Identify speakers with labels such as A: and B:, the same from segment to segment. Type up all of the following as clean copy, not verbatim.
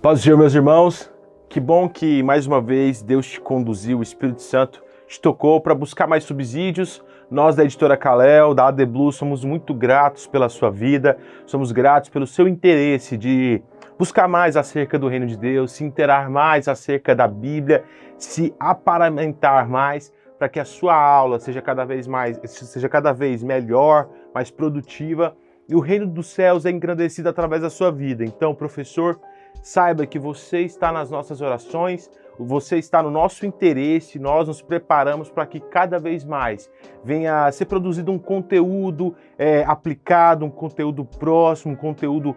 A: Paz do Senhor, meus irmãos. Que bom que mais uma vez Deus te conduziu, o Espírito Santo te tocou para buscar mais subsídios. Nós da Editora Kalel, da AD Blue, somos muito gratos pela sua vida, somos gratos pelo seu interesse de buscar mais acerca do Reino de Deus, se interar mais acerca da Bíblia, se aparamentar mais para que a sua aula seja cada vez melhor, mais produtiva e o Reino dos Céus é engrandecido através da sua vida. Então, professor, saiba que você está nas nossas orações, você está no nosso interesse, nós nos preparamos para que cada vez mais venha a ser produzido um conteúdo aplicado, um conteúdo próximo, um conteúdo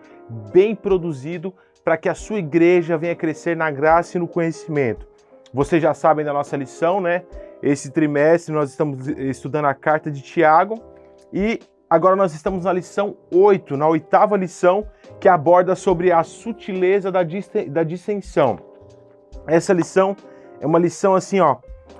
A: bem produzido para que a sua igreja venha crescer na graça e no conhecimento. Vocês já sabem da nossa lição, né? Esse trimestre nós estamos estudando a carta de Tiago e agora nós estamos na lição 8, na 8ª lição, que aborda sobre a sutileza da dissensão. Essa lição é uma lição assim,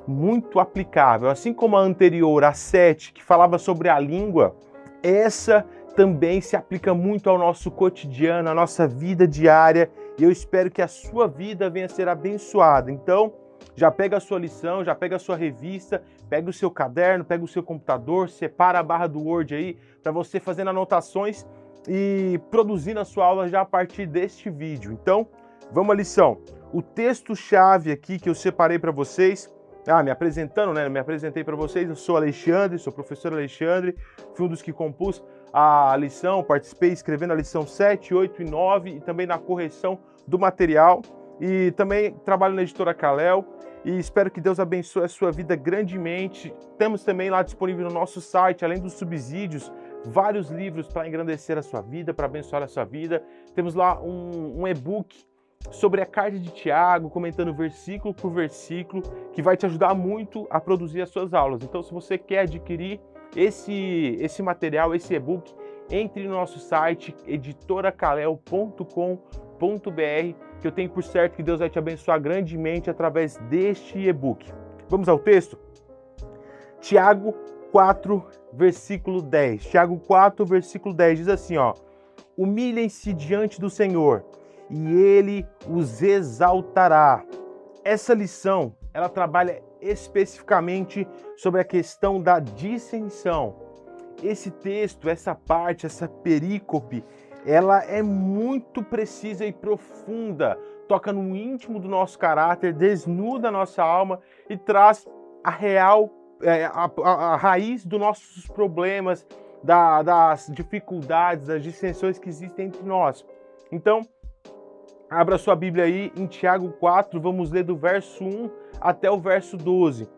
A: muito aplicável. Assim como a anterior, a 7, que falava sobre a língua, essa também se aplica muito ao nosso cotidiano, à nossa vida diária, e eu espero que a sua vida venha a ser abençoada. Então, já pega a sua lição, já pega a sua revista, pega o seu caderno, pega o seu computador, separa a barra do Word aí, para você fazendo anotações e produzindo a sua aula já a partir deste vídeo. Então, vamos à lição. O texto-chave aqui que eu separei para vocês, me apresentando, né? Me apresentei para vocês, eu sou Alexandre, sou professor Alexandre, fui um dos que compus a lição, participei escrevendo a lição 7, 8 e 9 e também na correção do material. E também trabalho na Editora Kalel e espero que Deus abençoe a sua vida grandemente. Temos também lá disponível no nosso site, além dos subsídios, vários livros para engrandecer a sua vida, para abençoar a sua vida. Temos lá um e-book sobre a carta de Tiago, comentando versículo por versículo, que vai te ajudar muito a produzir as suas aulas. Então, se você quer adquirir esse material, esse e-book, entre no nosso site editorakalel.com.br, que eu tenho por certo que Deus vai te abençoar grandemente através deste e-book. Vamos ao texto? Tiago 4, versículo 10. Tiago 4, versículo 10 diz assim, humilhem-se diante do Senhor e Ele os exaltará. Essa lição, ela trabalha especificamente sobre a questão da dissensão. Esse texto, essa parte, essa perícope, ela é muito precisa e profunda, toca no íntimo do nosso caráter, desnuda a nossa alma e traz a real, a raiz dos nossos problemas, das dificuldades, das dissensões que existem entre nós. Então, abra sua Bíblia aí em Tiago 4, vamos ler do verso 1 até o verso 12.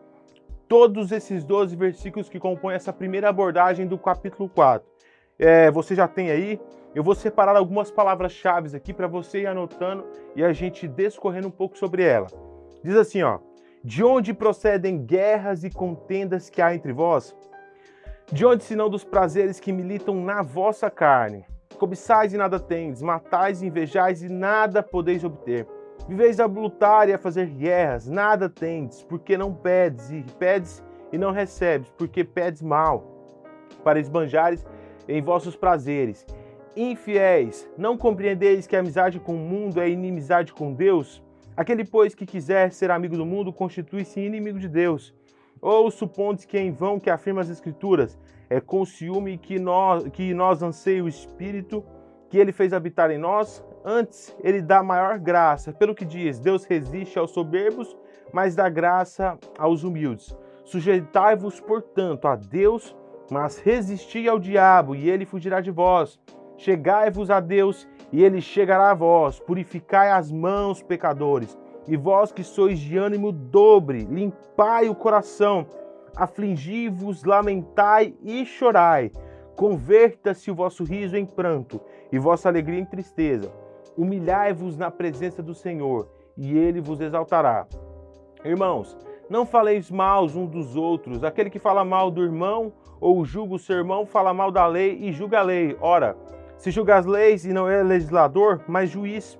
A: Todos esses 12 versículos que compõem essa primeira abordagem do capítulo 4. Você já tem aí? Eu vou separar algumas palavras-chave aqui para você ir anotando e a gente discorrendo um pouco sobre ela. Diz assim, de onde procedem guerras e contendas que há entre vós? De onde senão dos prazeres que militam na vossa carne? Cobiçais e nada tendes, matais e invejais e nada podeis obter. Viveis a lutar e a fazer guerras, nada tendes, porque não pedes, e pedes e não recebes, porque pedes mal, para esbanjares em vossos prazeres. Infiéis, não compreendeis que a amizade com o mundo é inimizade com Deus? Aquele, pois, que quiser ser amigo do mundo, constitui-se inimigo de Deus. Ou supondes que é em vão que afirma as Escrituras, é com ciúme que nós anseia o Espírito, que Ele fez habitar em nós? Antes, Ele dá maior graça. Pelo que diz, Deus resiste aos soberbos, mas dá graça aos humildes. Sujeitai-vos, portanto, a Deus, mas resisti ao diabo, e ele fugirá de vós. Chegai-vos a Deus, e ele chegará a vós. Purificai as mãos, pecadores, e vós que sois de ânimo dobre, limpai o coração, afligi-vos, lamentai e chorai. Converta-se o vosso riso em pranto, e vossa alegria em tristeza. Humilhai-vos na presença do Senhor, e ele vos exaltará. Irmãos, não faleis mal uns dos outros. Aquele que fala mal do irmão ou julga o seu irmão, fala mal da lei e julga a lei. Ora, se julga as leis e não é legislador, mas juiz.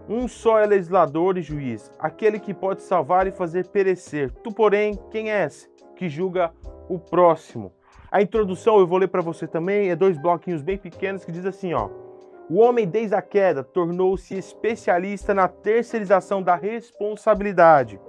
A: Um só é legislador e juiz, aquele que pode salvar e fazer perecer. Tu, porém, quem és que julga o próximo? A introdução eu vou ler para você também, 2 bloquinhos bem pequenos que diz assim, O homem, desde a queda, tornou-se especialista na terceirização da responsabilidade.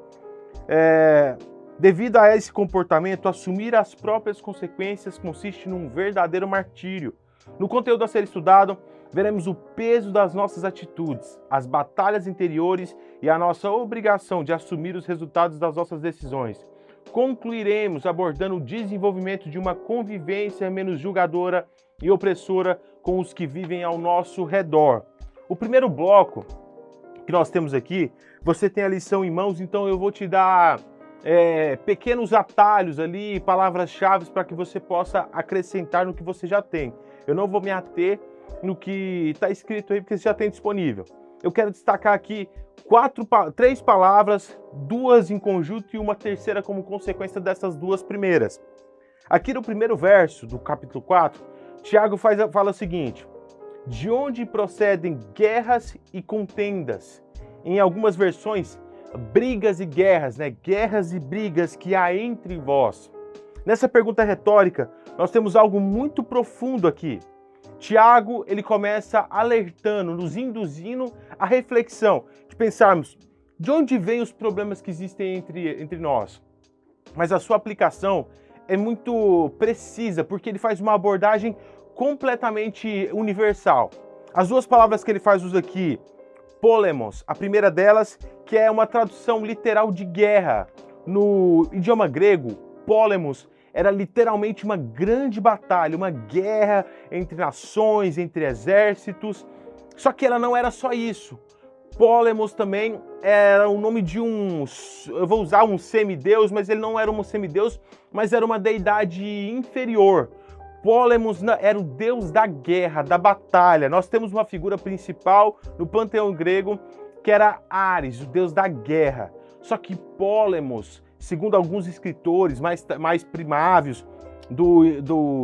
A: Devido a esse comportamento, assumir as próprias consequências consiste num verdadeiro martírio. No conteúdo a ser estudado, veremos o peso das nossas atitudes, as batalhas interiores e a nossa obrigação de assumir os resultados das nossas decisões. Concluiremos abordando o desenvolvimento de uma convivência menos julgadora e opressora com os que vivem ao nosso redor. O primeiro bloco que nós temos aqui, você tem a lição em mãos, então eu vou te dar pequenos atalhos ali, palavras-chave para que você possa acrescentar no que você já tem. Eu não vou me ater no que está escrito aí, porque você já tem disponível. Eu quero destacar aqui 3 palavras, 2 em conjunto e uma terceira como consequência dessas 2 primeiras. Aqui no primeiro verso do capítulo 4, Tiago fala o seguinte: de onde procedem guerras e contendas? Em algumas versões, brigas e guerras, né? Guerras e brigas que há entre vós. Nessa pergunta retórica, nós temos algo muito profundo aqui. Tiago, ele começa alertando, nos induzindo à reflexão, de pensarmos de onde vêm os problemas que existem entre nós. Mas a sua aplicação é muito precisa, porque ele faz uma abordagem completamente universal. As 2 palavras que ele faz uso aqui, polemos, a primeira delas, que é uma tradução literal de guerra. No idioma grego, polemos era literalmente uma grande batalha, uma guerra entre nações, entre exércitos. Só que ela não era só isso. Polemos também era o nome de eu vou usar um semideus, mas ele não era um semideus, mas era uma deidade inferior. Polemos era o deus da guerra, da batalha. Nós temos uma figura principal no panteão grego, que era Ares, o deus da guerra. Só que Polemos, segundo alguns escritores mais primários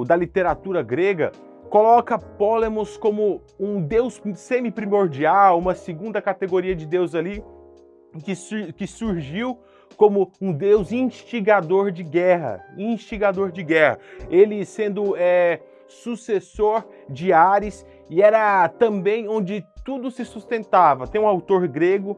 A: da literatura grega, coloca Polemos como um deus semi-primordial, uma segunda categoria de deus ali, que surgiu como um deus instigador de guerra. Ele sendo sucessor de Ares, e era também onde tudo se sustentava. Tem um autor grego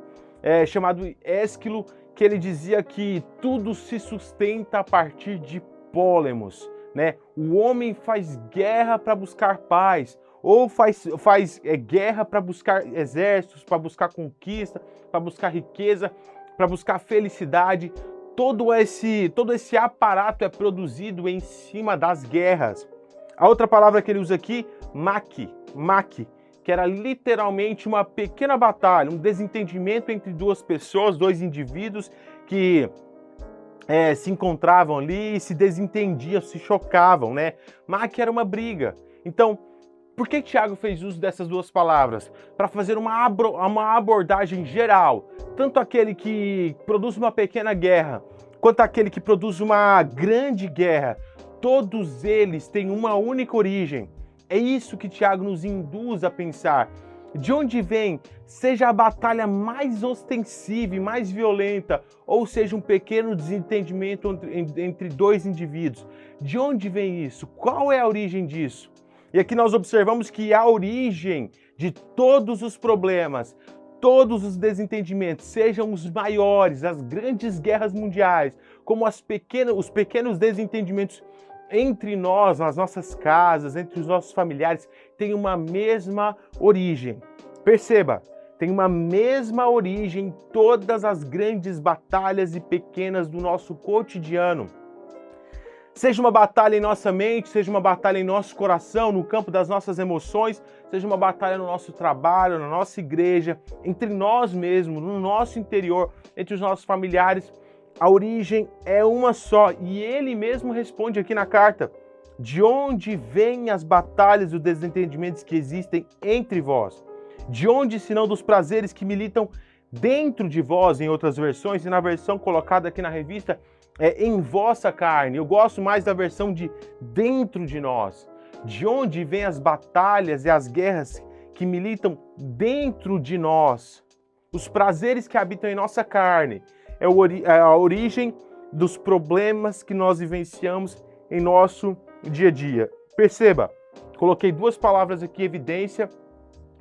A: chamado Ésquilo, que ele dizia que tudo se sustenta a partir de Polemos, né? O homem faz guerra para buscar paz, ou faz guerra para buscar exércitos, para buscar conquista, para buscar riqueza, para buscar felicidade. Todo esse aparato é produzido em cima das guerras. A outra palavra que ele usa aqui, maqui, que era literalmente uma pequena batalha, um desentendimento entre 2 pessoas, 2 indivíduos que se encontravam ali, se desentendiam, se chocavam, né? Maqui era uma briga. Então, por que Tiago fez uso dessas 2 palavras? Para fazer uma abordagem geral. Tanto aquele que produz uma pequena guerra, quanto aquele que produz uma grande guerra, todos eles têm uma única origem. É isso que Tiago nos induz a pensar. De onde vem, seja a batalha mais ostensiva e mais violenta, ou seja um pequeno desentendimento entre 2 indivíduos. De onde vem isso? Qual é a origem disso? E aqui nós observamos que a origem de todos os problemas, todos os desentendimentos, sejam os maiores, as grandes guerras mundiais, como os pequenos desentendimentos entre nós, nas nossas casas, entre os nossos familiares, tem uma mesma origem. Perceba, tem uma mesma origem em todas as grandes batalhas e pequenas do nosso cotidiano. Seja uma batalha em nossa mente, seja uma batalha em nosso coração, no campo das nossas emoções, seja uma batalha no nosso trabalho, na nossa igreja, entre nós mesmos, no nosso interior, entre os nossos familiares, a origem é uma só. E ele mesmo responde aqui na carta: de onde vêm as batalhas e os desentendimentos que existem entre vós? De onde, senão dos prazeres que militam dentro de vós, em outras versões, e na versão colocada aqui na revista, em vossa carne. Eu gosto mais da versão de dentro de nós. De onde vêm as batalhas e as guerras que militam dentro de nós? Os prazeres que habitam em nossa carne é a origem dos problemas que nós vivenciamos em nosso dia a dia. Perceba, coloquei 2 palavras aqui em evidência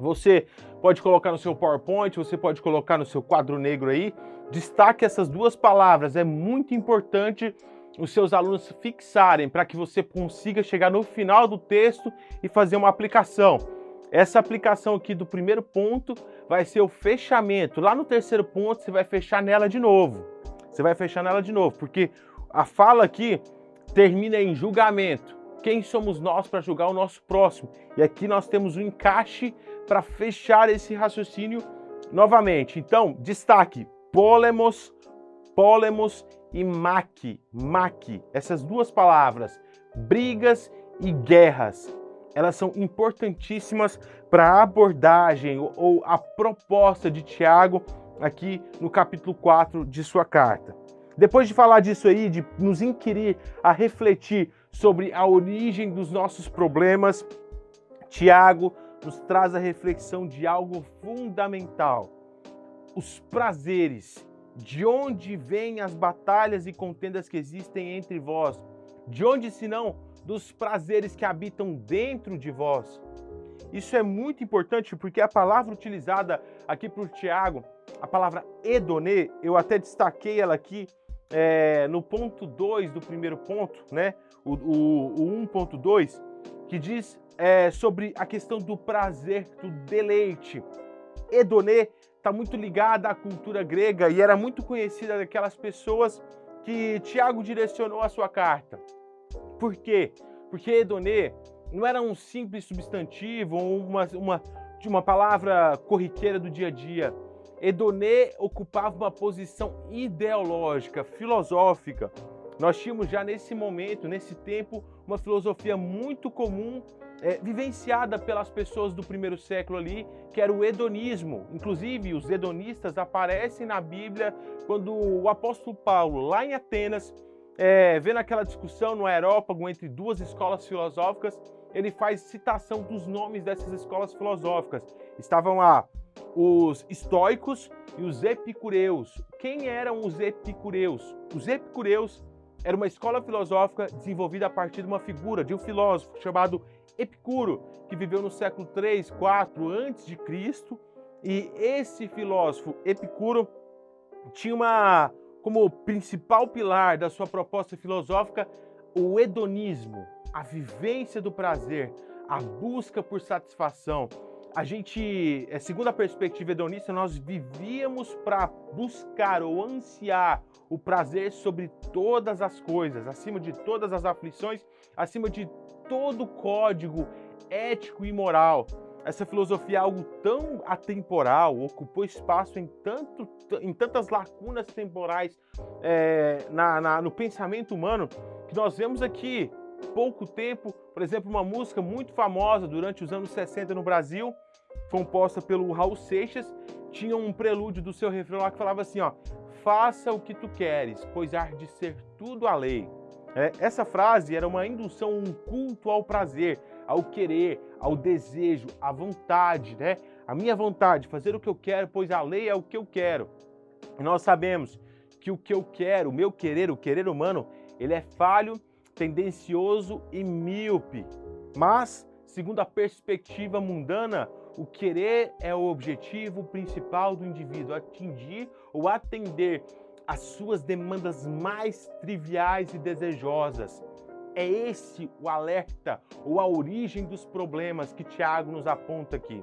A: Você pode colocar no seu PowerPoint, você pode colocar no seu quadro negro aí. Destaque essas duas palavras, é muito importante os seus alunos fixarem para que você consiga chegar no final do texto e fazer uma aplicação. Essa aplicação aqui do primeiro ponto vai ser o fechamento. Lá no terceiro ponto você vai fechar nela de novo. Você vai fechar nela de novo, porque a fala aqui termina em julgamento. Quem somos nós para julgar o nosso próximo? E aqui nós temos um encaixe para fechar esse raciocínio novamente. Então, destaque: polemos e maque. Essas duas palavras, brigas e guerras, elas são importantíssimas para a abordagem ou a proposta de Tiago aqui no capítulo 4 de sua carta. Depois de falar disso aí, de nos inquirir a refletir sobre a origem dos nossos problemas, Tiago nos traz a reflexão de algo fundamental: os prazeres. De onde vêm as batalhas e contendas que existem entre vós? De onde, senão, dos prazeres que habitam dentro de vós? Isso é muito importante porque a palavra utilizada aqui por Tiago, a palavra edonê, eu até destaquei ela aqui no ponto 2 do primeiro ponto, né? O 1.2, que diz sobre a questão do prazer, do deleite. Edonê está muito ligada à cultura grega e era muito conhecida daquelas pessoas que Tiago direcionou a sua carta. Por quê? Porque edonê não era um simples substantivo ou uma palavra corriqueira do dia a dia. Edonê ocupava uma posição ideológica, filosófica. Nós tínhamos já nesse momento, nesse tempo, uma filosofia muito comum, vivenciada pelas pessoas do primeiro século ali, que era o hedonismo. Inclusive, os hedonistas aparecem na Bíblia quando o apóstolo Paulo, lá em Atenas, vendo aquela discussão no Areópago entre duas escolas filosóficas, ele faz citação dos nomes dessas escolas filosóficas. Estavam lá os estoicos e os epicureus. Quem eram os epicureus? Os epicureus era uma escola filosófica desenvolvida a partir de uma figura, de um filósofo chamado Epicuro, que viveu no século 3, 4 a.C. E esse filósofo Epicuro tinha como principal pilar da sua proposta filosófica o hedonismo, a vivência do prazer, a busca por satisfação. A gente, segundo a perspectiva hedonista, nós vivíamos para buscar ou ansiar o prazer sobre todas as coisas, acima de todas as aflições, acima de todo código ético e moral. Essa filosofia é algo tão atemporal, ocupou espaço em tantas lacunas temporais no pensamento humano, que nós vemos aqui pouco tempo, por exemplo, uma música muito famosa durante os anos 60 no Brasil, composta pelo Raul Seixas, tinha um prelúdio do seu refrão lá que falava assim, ó: faça o que tu queres, pois há de ser tudo a lei. Essa frase era uma indução, um culto ao prazer, ao querer, ao desejo, à vontade, né? A minha vontade, fazer o que eu quero, pois a lei é o que eu quero. E nós sabemos que o que eu quero, o meu querer, o querer humano, ele é falho, tendencioso e míope. Mas, segundo a perspectiva mundana, o querer é o objetivo principal do indivíduo, atingir ou atender às suas demandas mais triviais e desejosas. É esse o alerta ou a origem dos problemas que Tiago nos aponta aqui.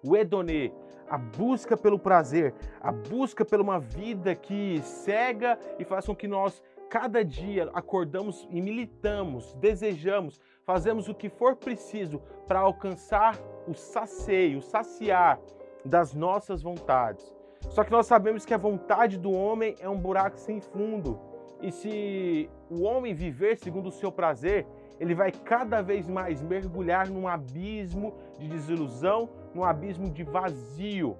A: O hedonê, a busca pelo prazer, a busca por uma vida que cega e faz com que nós, cada dia, acordamos e militamos, desejamos, fazemos o que for preciso para alcançar o saciar das nossas vontades. Só que nós sabemos que a vontade do homem é um buraco sem fundo. E se o homem viver segundo o seu prazer, ele vai cada vez mais mergulhar num abismo de desilusão, num abismo de vazio.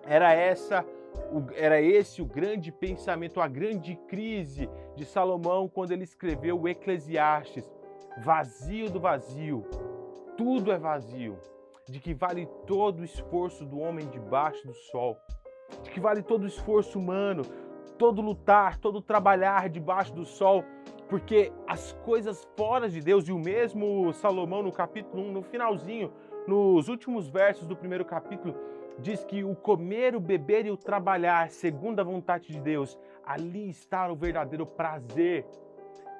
A: Era esse o grande pensamento, a grande crise de Salomão quando ele escreveu o Eclesiastes. Vazio do vazio, tudo é vazio. De que vale todo o esforço do homem debaixo do sol. De que vale todo o esforço humano, todo lutar, todo trabalhar debaixo do sol, porque as coisas fora de Deus, e o mesmo Salomão no capítulo 1, no finalzinho, nos últimos versos do primeiro capítulo, diz que o comer, o beber e o trabalhar segundo a vontade de Deus, ali está o verdadeiro prazer.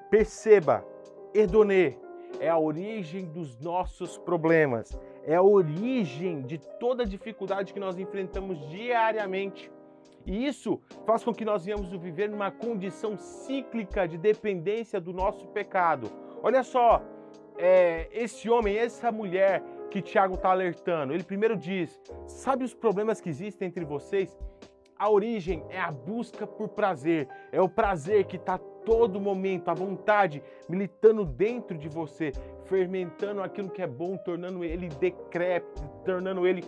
A: Perceba, hedonê é a origem dos nossos problemas, é a origem de toda a dificuldade que nós enfrentamos diariamente. E isso faz com que nós venhamos viver numa condição cíclica de dependência do nosso pecado. Olha só, esse homem, essa mulher que Tiago está alertando, ele primeiro diz, sabe os problemas que existem entre vocês? A origem é a busca por prazer, é o prazer que está todo momento, a vontade militando dentro de você, fermentando aquilo que é bom, tornando ele decrépito, tornando ele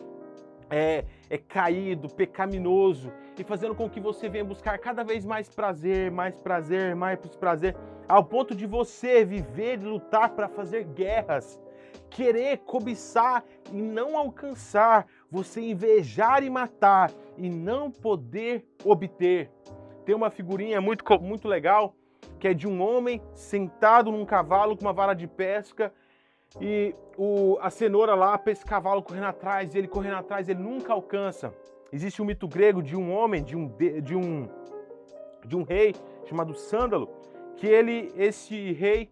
A: caído, pecaminoso e fazendo com que você venha buscar cada vez mais prazer, mais prazer, mais prazer, ao ponto de você viver e lutar para fazer guerras, querer cobiçar e não alcançar, você invejar e matar e não poder obter. Tem uma figurinha muito legal que é de um homem sentado num cavalo com uma vara de pesca e a cenoura lá, esse cavalo correndo atrás, ele correndo atrás, ele nunca alcança. Existe um mito grego de um homem, de um rei chamado Sândalo, que esse rei,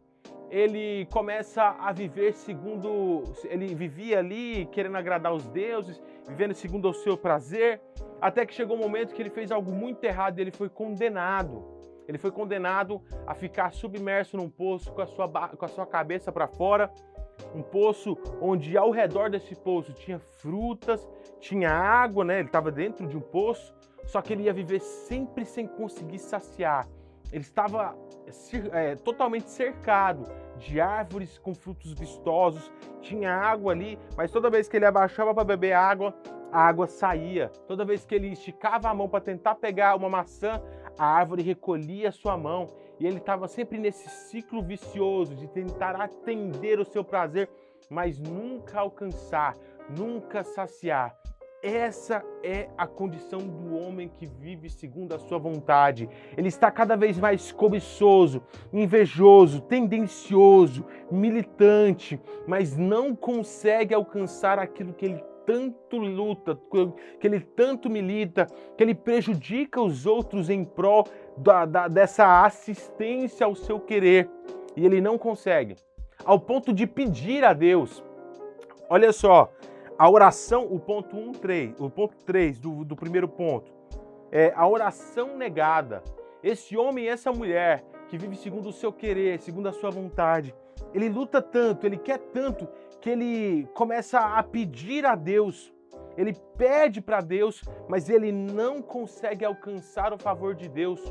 A: ele começa a viver ele vivia ali querendo agradar os deuses, vivendo segundo o seu prazer, até que chegou um momento que ele fez algo muito errado e ele foi condenado. Ele foi condenado a ficar submerso num poço com a sua cabeça para fora, um poço onde ao redor desse poço tinha frutas, tinha água, né? Ele estava dentro de um poço, só que ele ia viver sempre sem conseguir saciar. Ele estava totalmente cercado de árvores com frutos vistosos, tinha água ali, mas toda vez que ele abaixava para beber água, a água saía. Toda vez que ele esticava a mão para tentar pegar uma maçã, a árvore recolhia a sua mão. E ele estava sempre nesse ciclo vicioso de tentar atender o seu prazer, mas nunca alcançar, nunca saciar. Essa é a condição do homem que vive segundo a sua vontade. Ele está cada vez mais cobiçoso, invejoso, tendencioso, militante, mas não consegue alcançar aquilo que ele tanto luta, que ele tanto milita, que ele prejudica os outros em prol dessa assistência ao seu querer. E ele não consegue, ao ponto de pedir a Deus. Olha só, a oração, o ponto 3 do primeiro ponto, é a oração negada. Esse homem e essa mulher que vive segundo o seu querer, segundo a sua vontade, ele luta tanto, ele quer tanto, que ele começa a pedir a Deus. Ele pede para Deus, mas ele não consegue alcançar o favor de Deus.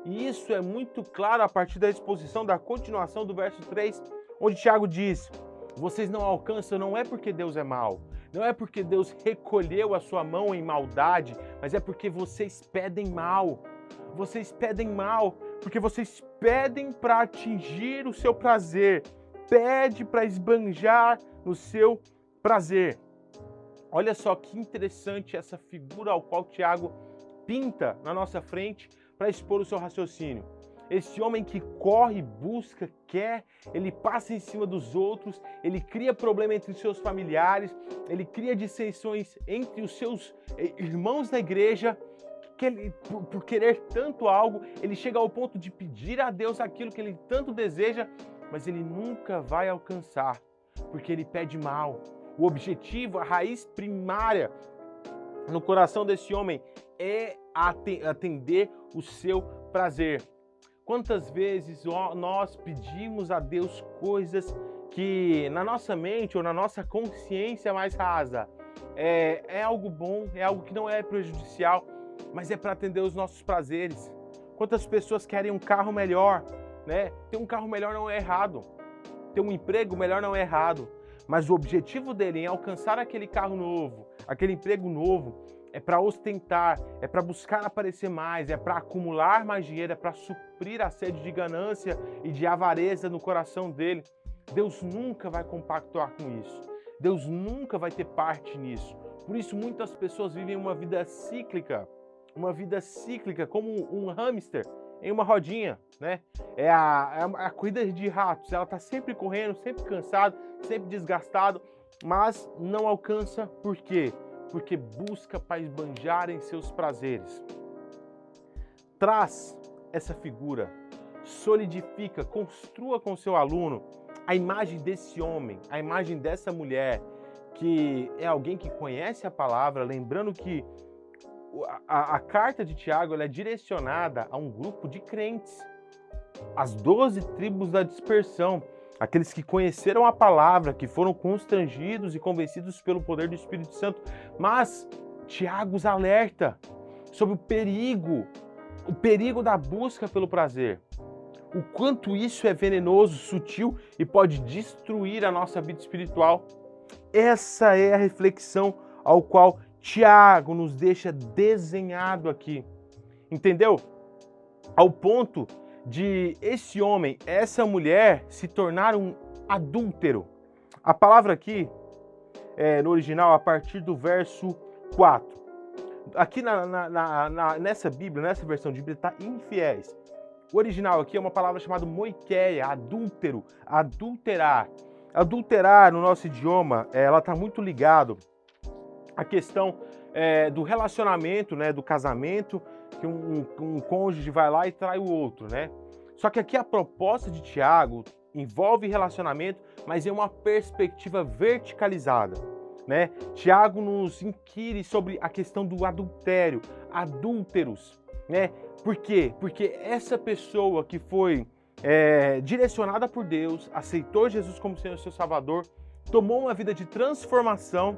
A: E isso é muito claro a partir da exposição da continuação do verso 3, onde Tiago diz: vocês não alcançam não é porque Deus é mau, não é porque Deus recolheu a sua mão em maldade, mas é porque vocês pedem mal. Vocês pedem mal, porque vocês pedem para atingir o seu prazer, pede para esbanjar no seu prazer. Olha só que interessante essa figura ao qual Tiago pinta na nossa frente para expor o seu raciocínio. Esse homem que corre, busca, quer, ele passa em cima dos outros, ele cria problema entre os seus familiares, ele cria dissensões entre os seus irmãos da igreja, que ele, por querer tanto algo, ele chega ao ponto de pedir a Deus aquilo que ele tanto deseja, mas ele nunca vai alcançar, porque ele pede mal. O objetivo, a raiz primária no coração desse homem é atender o seu prazer. Quantas vezes nós pedimos a Deus coisas que na nossa mente ou na nossa consciência mais rasa é algo bom, é algo que não é prejudicial, mas é para atender os nossos prazeres. Quantas pessoas querem um carro melhor, né? Ter um carro melhor não é errado, ter um emprego melhor não é errado, mas o objetivo dele em alcançar aquele carro novo, aquele emprego novo, é para ostentar, é para buscar aparecer mais, é para acumular mais dinheiro, é para suprir a sede de ganância e de avareza no coração dele. Deus nunca vai compactuar com isso. Deus nunca vai ter parte nisso. Por isso muitas pessoas vivem uma vida cíclica como um hamster em uma rodinha, né? É a corrida de ratos, ela está sempre correndo, sempre cansado, sempre desgastado, mas não alcança por quê? Porque busca para esbanjar em seus prazeres. Traz essa figura, solidifica, construa com seu aluno a imagem desse homem, a imagem dessa mulher, que é alguém que conhece a palavra, lembrando que a carta de Tiago ela é direcionada a um grupo de crentes, as 12 tribos da dispersão, aqueles que conheceram a palavra, que foram constrangidos e convencidos pelo poder do Espírito Santo. Mas Tiago os alerta sobre o perigo da busca pelo prazer, o quanto isso é venenoso, sutil e pode destruir a nossa vida espiritual. Essa é a reflexão ao qual Tiago nos deixa desenhado aqui, entendeu? Ao ponto de esse homem, essa mulher se tornar um adúltero. A palavra aqui, no original, a partir do verso 4. Aqui nessa Bíblia, nessa versão de Bíblia, está infiéis. O original aqui é uma palavra chamada moikeia, adúltero, adulterar. Adulterar no nosso idioma, ela está muito ligado à questão do relacionamento, né, do casamento, que um cônjuge vai lá e trai o outro, né? Só que aqui a proposta de Tiago envolve relacionamento, mas é uma perspectiva verticalizada, né? Tiago nos inquire sobre a questão do adultério, adúlteros, né? Por quê? Porque essa pessoa que foi direcionada por Deus, aceitou Jesus como sendo seu Salvador, tomou uma vida de transformação,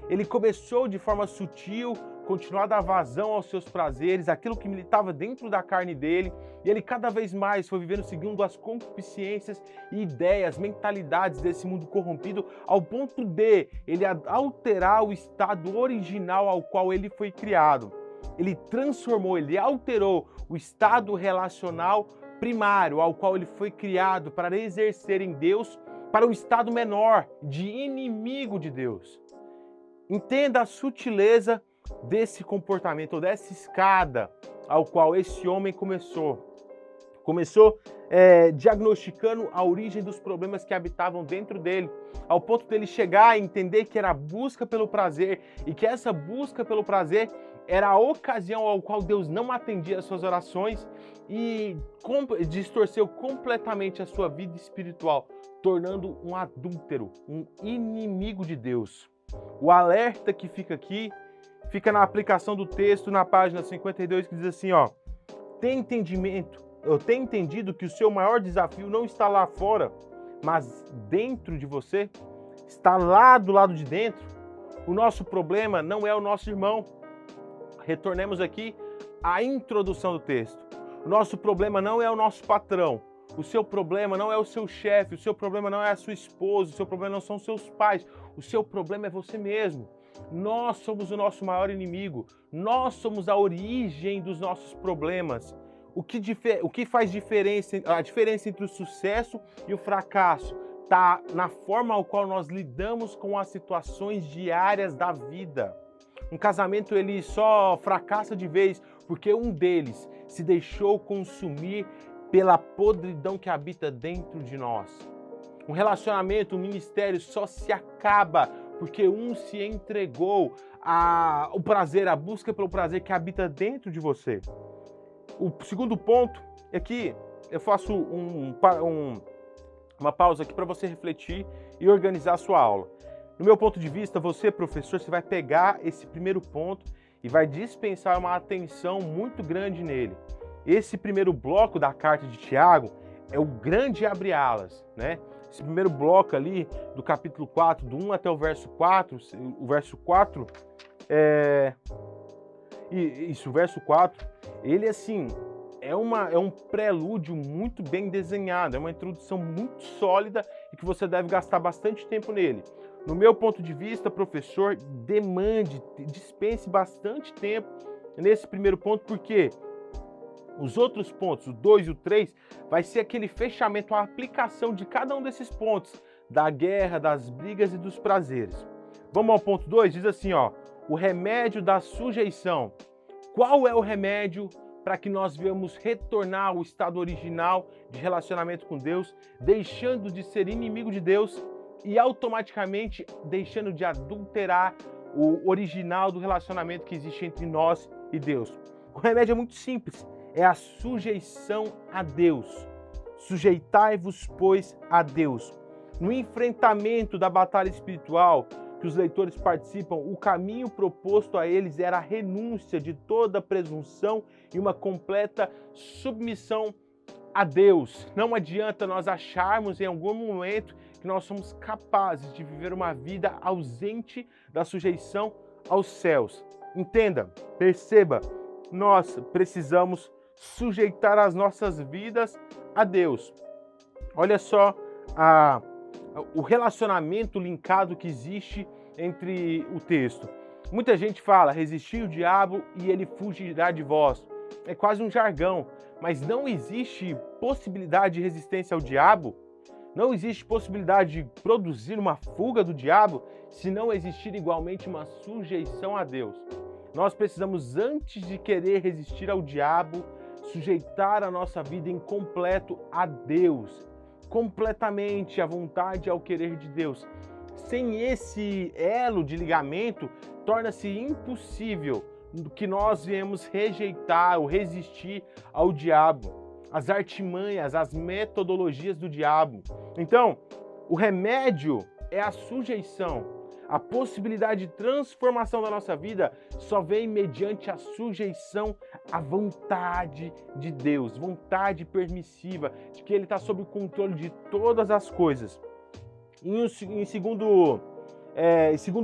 A: ele começou de forma sutil, continuar a dar vazão aos seus prazeres, aquilo que militava dentro da carne dele, e ele cada vez mais foi vivendo segundo as concupiscências e ideias, mentalidades desse mundo corrompido, ao ponto de ele alterar o estado original ao qual ele foi criado. Ele transformou, ele alterou o estado relacional primário ao qual ele foi criado para exercer em Deus, para um estado menor de inimigo de Deus. Entenda a sutileza desse comportamento, ou dessa escada ao qual esse homem começou. Começou diagnosticando a origem dos problemas que habitavam dentro dele, ao ponto dele chegar a entender que era a busca pelo prazer, e que essa busca pelo prazer era a ocasião ao qual Deus não atendia as suas orações e distorceu completamente a sua vida espiritual, tornando um adúltero, um inimigo de Deus. O alerta que fica aqui, fica na aplicação do texto na página 52, que diz assim, ó: tem entendimento, eu tenho entendido que o seu maior desafio não está lá fora, mas dentro de você, está lá do lado de dentro. O nosso problema não é o nosso irmão. Retornemos aqui à introdução do texto. O nosso problema não é o nosso patrão. O seu problema não é o seu chefe. O seu problema não é a sua esposa. O seu problema não são os seus pais. O seu problema é você mesmo. Nós somos o nosso maior inimigo. Nós somos a origem dos nossos problemas. O que faz diferença, a diferença entre o sucesso e o fracasso está na forma ao qual nós lidamos com as situações diárias da vida. Um casamento ele só fracassa de vez porque um deles se deixou consumir pela podridão que habita dentro de nós. Um relacionamento, um ministério só se acaba porque um se entregou ao prazer, à busca pelo prazer que habita dentro de você. O segundo ponto é que eu faço uma pausa aqui para você refletir e organizar a sua aula. No meu ponto de vista, você, professor, você vai pegar esse primeiro ponto e vai dispensar uma atenção muito grande nele. Esse primeiro bloco da carta de Tiago é o grande abre-alas, né? Esse primeiro bloco ali do capítulo 4, do 1 até o verso 4, o verso 4, o verso 4, ele assim, é um prelúdio muito bem desenhado, é uma introdução muito sólida e que você deve gastar bastante tempo nele. No meu ponto de vista, professor, dispense bastante tempo nesse primeiro ponto, porque os outros pontos, o 2 e o 3, vai ser aquele fechamento, a aplicação de cada um desses pontos, da guerra, das brigas e dos prazeres. Vamos ao ponto 2, diz assim, ó: o remédio da sujeição. Qual é o remédio para que nós venhamos retornar ao estado original de relacionamento com Deus, deixando de ser inimigo de Deus e automaticamente deixando de adulterar o original do relacionamento que existe entre nós e Deus. O remédio é muito simples, é a sujeição a Deus. Sujeitai-vos, pois, a Deus. No enfrentamento da batalha espiritual que os leitores participam, o caminho proposto a eles era a renúncia de toda presunção e uma completa submissão a Deus. Não adianta nós acharmos em algum momento que nós somos capazes de viver uma vida ausente da sujeição aos céus. Entenda, perceba, nós precisamos sujeitar as nossas vidas a Deus. Olha só o relacionamento linkado que existe entre o texto. Muita gente fala, resistir o diabo e ele fugirá de vós. É quase um jargão, mas não existe possibilidade de resistência ao diabo, não existe possibilidade de produzir uma fuga do diabo se não existir igualmente uma sujeição a Deus. Nós precisamos, antes de querer resistir ao diabo, sujeitar a nossa vida em completo a Deus, completamente à vontade e ao querer de Deus. Sem esse elo de ligamento, torna-se impossível que nós viemos rejeitar ou resistir ao diabo, as artimanhas, as metodologias do diabo. Então, o remédio é a sujeição. A possibilidade de transformação da nossa vida só vem mediante a sujeição à vontade de Deus, vontade permissiva, de que Ele está sob o controle de todas as coisas. Em segundo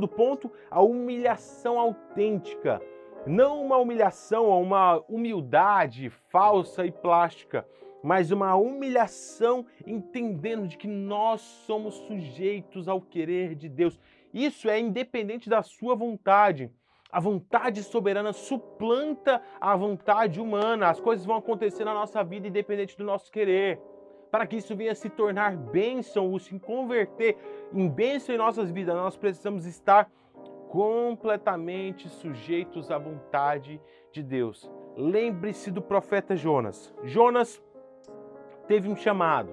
A: ponto, a humilhação autêntica. Não uma humilhação, uma humildade falsa e plástica, mas uma humilhação entendendo de que nós somos sujeitos ao querer de Deus. Isso é independente da sua vontade. A vontade soberana suplanta a vontade humana. As coisas vão acontecer na nossa vida independente do nosso querer. Para que isso venha se tornar bênção ou se converter em bênção em nossas vidas, nós precisamos estar completamente sujeitos à vontade de Deus. Lembre-se do profeta Jonas. Jonas teve um chamado.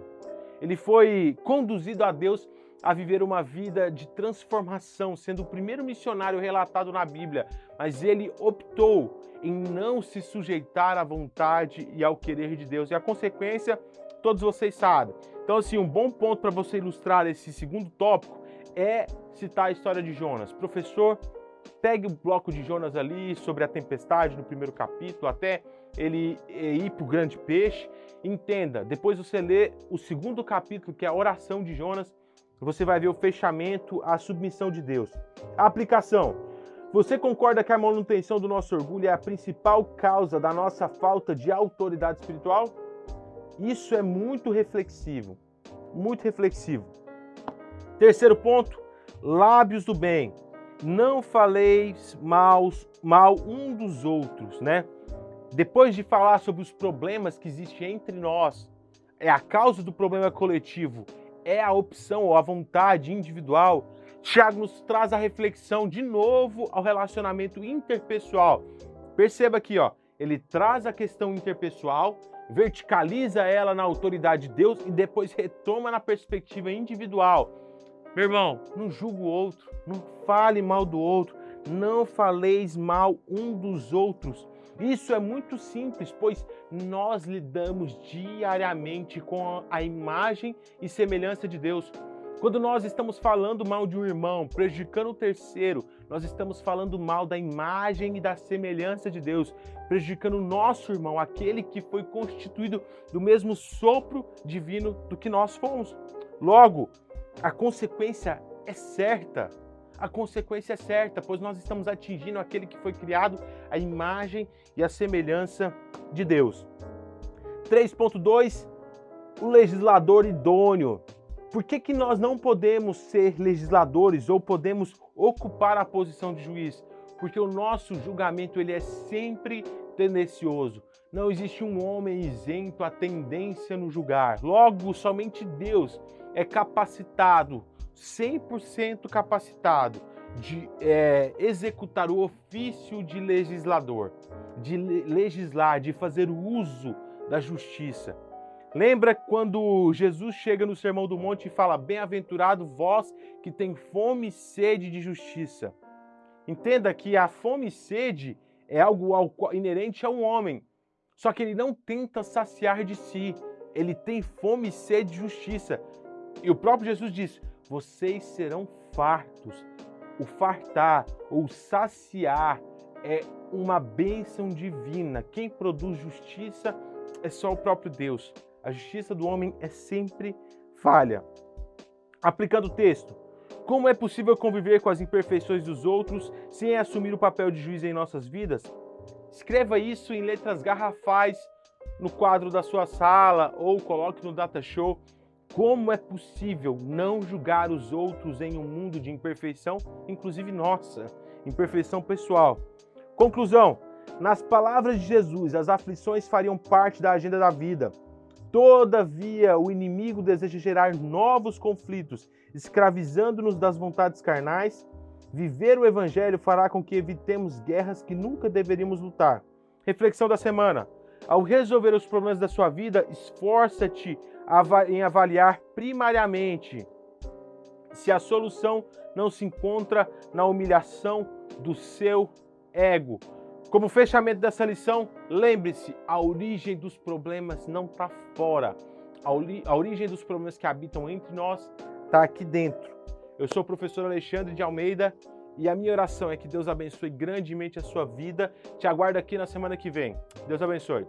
A: Ele foi conduzido a Deus a viver uma vida de transformação, sendo o primeiro missionário relatado na Bíblia, mas ele optou em não se sujeitar à vontade e ao querer de Deus. E a consequência, todos vocês sabem. Então, assim, um bom ponto para você ilustrar esse segundo tópico é citar a história de Jonas. Professor, pegue o bloco de Jonas ali sobre a tempestade no primeiro capítulo, até ele ir para o grande peixe. Entenda, depois você lê o segundo capítulo, que é a oração de Jonas, você vai ver o fechamento, a submissão de Deus. A aplicação. Você concorda que a manutenção do nosso orgulho é a principal causa da nossa falta de autoridade espiritual? Isso é muito reflexivo. Muito reflexivo. Terceiro ponto, lábios do bem. Não faleis mal um dos outros, né? Depois de falar sobre os problemas que existem entre nós, é a causa do problema coletivo, é a opção ou a vontade individual, Tiago nos traz a reflexão de novo ao relacionamento interpessoal. Perceba aqui, ó, ele traz a questão interpessoal, verticaliza ela na autoridade de Deus e depois retoma na perspectiva individual. Meu irmão, não julgue o outro, não fale mal do outro, não faleis mal um dos outros. Isso é muito simples, pois nós lidamos diariamente com a imagem e semelhança de Deus. Quando nós estamos falando mal de um irmão, prejudicando o terceiro, nós estamos falando mal da imagem e da semelhança de Deus, prejudicando o nosso irmão, aquele que foi constituído do mesmo sopro divino do que nós fomos. Logo, a consequência é certa. A consequência é certa, pois nós estamos atingindo aquele que foi criado à imagem e à semelhança de Deus. 3.2, o legislador idôneo. Por que nós não podemos ser legisladores ou podemos ocupar a posição de juiz? Porque o nosso julgamento ele é sempre tendencioso. Não existe um homem isento à tendência no julgar. Logo, somente Deus é capacitado, 100% capacitado, de executar o ofício de legislador, de legislar, de fazer uso da justiça. Lembra quando Jesus chega no Sermão do Monte e fala: bem-aventurado vós que tem fome e sede de justiça. Entenda que a fome e sede é algo inerente a um homem, só que ele não tenta saciar de si, ele tem fome e sede de justiça. E o próprio Jesus diz: vocês serão fartos. O fartar ou saciar é uma bênção divina. Quem produz justiça é só o próprio Deus. A justiça do homem é sempre falha. Aplicando o texto, como é possível conviver com as imperfeições dos outros sem assumir o papel de juiz em nossas vidas? Escreva isso em letras garrafais no quadro da sua sala ou coloque no Data Show. Como é possível não julgar os outros em um mundo de imperfeição, inclusive nossa, imperfeição pessoal? Conclusão: nas palavras de Jesus, as aflições fariam parte da agenda da vida. Todavia, o inimigo deseja gerar novos conflitos, escravizando-nos das vontades carnais. Viver o Evangelho fará com que evitemos guerras que nunca deveríamos lutar. Reflexão da semana: ao resolver os problemas da sua vida, esforça-te em avaliar primariamente se a solução não se encontra na humilhação do seu ego. Como fechamento dessa lição, lembre-se, a origem dos problemas não está fora. A origem dos problemas que habitam entre nós está aqui dentro. Eu sou o professor Alexandre de Almeida e a minha oração é que Deus abençoe grandemente a sua vida. Te aguardo aqui na semana que vem. Deus abençoe.